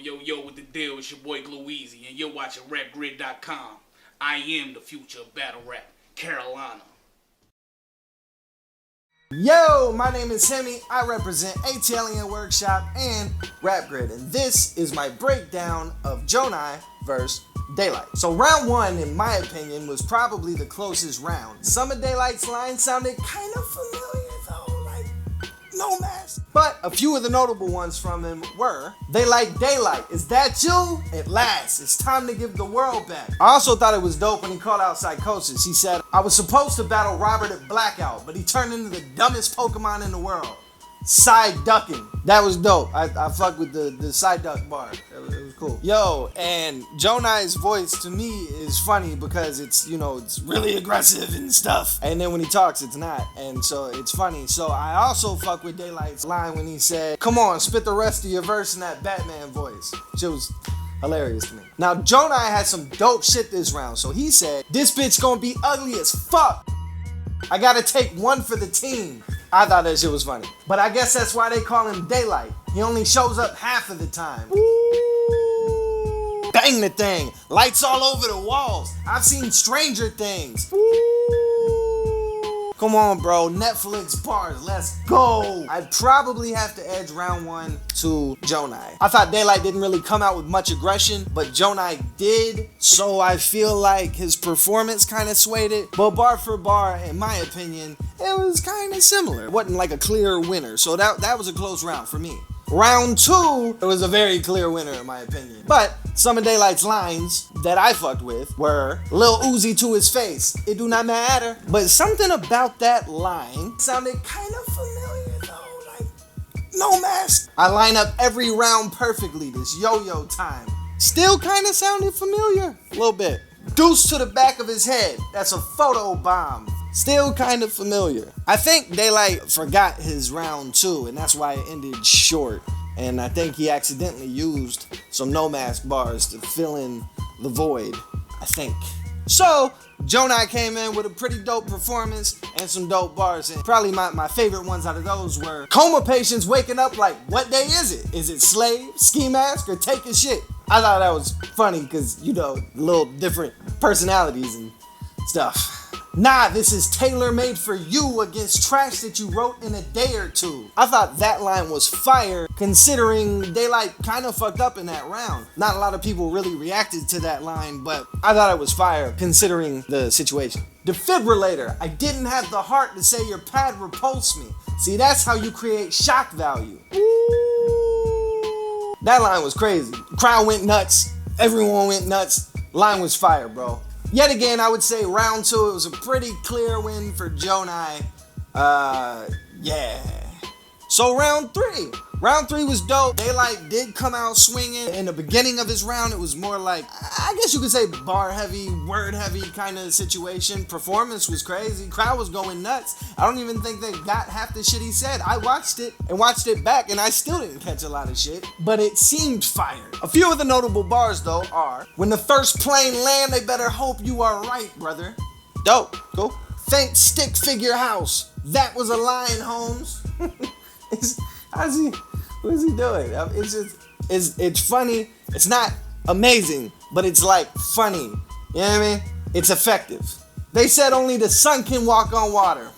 Yo, with the deal, it's your boy Glueezy, and you're watching RapGrid.com. I am the future of battle rap, Carolina. Yo, my name is Hemi. I represent ATLian Workshop and RapGrid, and this is my breakdown of Gjonaj vs. Daylyt. So round one, in my opinion, was probably the closest round. Some of Daylyt's lines sounded kind of familiar though, like no mask. But a few of the notable ones from him were, "They like Daylyt, is that you? At last, it's time to give the world back." I also thought it was dope when he called out Psychosis. He said, "I was supposed to battle Robert at Blackout, but he turned into the dumbest Pokemon in the world. Side ducking." That was dope. I fuck with the side duck bar. It was cool. Yo, and Gjonaj's voice to me is funny because it's, you know, it's really aggressive and stuff. And then when he talks, it's not. And so it's funny. So I also fuck with Daylyt's line when he said, "Come on, spit the rest of your verse in that Batman voice." Which was hilarious to me. Now, Gjonaj had some dope shit this round. So he said, "This bitch gonna be ugly as fuck. I gotta take one for the team." I thought that shit was funny. But I guess that's why they call him Daylyt. He only shows up half of the time. Ooh. Bang the thing. Lights all over the walls. I've seen Stranger Things. Ooh. Come on, bro. Netflix bars. Let's go. I'd probably have to edge round one to Gjonaj. I thought Daylyt didn't really come out with much aggression, but Gjonaj did. So I feel like his performance kind of swayed it. But bar for bar, in my opinion, it was kind of similar. It wasn't like a clear winner. So that was a close round for me. Round two, it was a very clear winner in my opinion. But some of Daylyt's lines that I fucked with were Lil Uzi to his face, "It do not matter." But something about that line sounded kind of familiar though, like no mask. I line up every round perfectly this yo-yo time. Still kind of sounded familiar, a little bit. Deuce to the back of his head, that's a photo bomb. Still kind of familiar. I think Daylyt forgot his round two, and that's why it ended short. And I think he accidentally used some no mask bars to fill in the void, I think. So, Gjonaj came in with a pretty dope performance and some dope bars. And probably my favorite ones out of those were coma patients waking up like, what day is it? Is it slave, ski mask, or take a shit? I thought that was funny because, you know, little different personalities and stuff. "Nah, this is tailor-made for you against trash that you wrote in a day or two." I thought that line was fire considering Daylyt kind of fucked up in that round. Not a lot of people really reacted to that line, but I thought it was fire considering the situation. "Defibrillator, I didn't have the heart to say your pad repulsed me. See, that's how you create shock value." Ooh. That line was crazy. The crowd went nuts. Everyone went nuts. Line was fire, bro. Yet again, I would say round two, it was a pretty clear win for Gjonaj. Yeah. So round three. Round three was dope. Daylyt did come out swinging. In the beginning of his round, it was more like, I guess you could say bar heavy, word heavy kind of situation. Performance was crazy. Crowd was going nuts. I don't even think they got half the shit he said. I watched it and watched it back, and I still didn't catch a lot of shit, but it seemed fire. A few of the notable bars, though, are, "When the first plane land, they better hope you are right, brother." Dope. Cool. "Think stick figure house. That was a line, Holmes." What is he doing? It's funny. It's not amazing, but it's like funny. You know what I mean? It's effective. "They said only the sun can walk on water.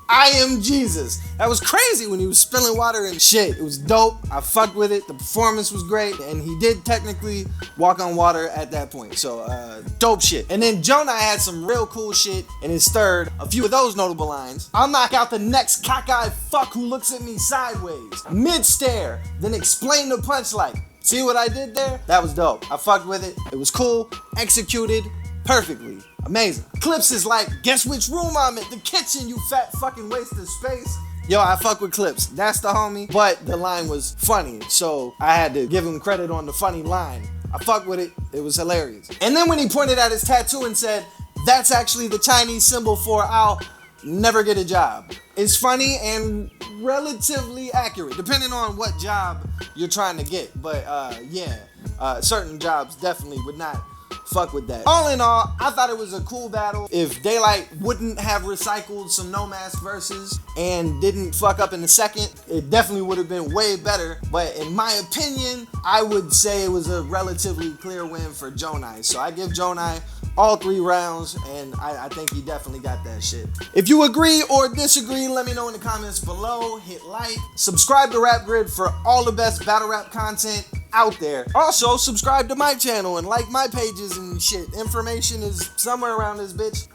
I am Jesus." That was crazy when he was spilling water and shit. It was dope. I fucked with it. The performance was great, and he did technically walk on water at that point. So, dope shit. And then Gjonaj had some real cool shit in his third. A few of those notable lines. "I'll knock out the next cockeyed fuck who looks at me sideways. Mid-stare, then explain the punchline. See what I did there?" That was dope. I fucked with it. It was cool. Executed perfectly. Amazing. Clips is like, "Guess which room I'm in? The kitchen, you fat fucking waste of space." Yo, I fuck with Clips. That's the homie. But the line was funny, so I had to give him credit on the funny line. I fuck with it. It was hilarious. And then when he pointed at his tattoo and said, "That's actually the Chinese symbol for I'll never get a job." It's funny and relatively accurate, depending on what job you're trying to get. But yeah, certain jobs definitely would not fuck with that. All in all, I thought it was a cool battle. If Daylyt wouldn't have recycled some no mask verses and didn't fuck up in the second, it definitely would have been way better. But in my opinion, I would say it was a relatively clear win for Gjonaj. So I give Gjonaj all 3 rounds, and I think he definitely got that shit. If you agree or disagree, let me know in the comments below. Hit like, subscribe to RapGrid for all the best battle rap content out there. Also, subscribe to my channel and like my pages and shit. Information is somewhere around this bitch.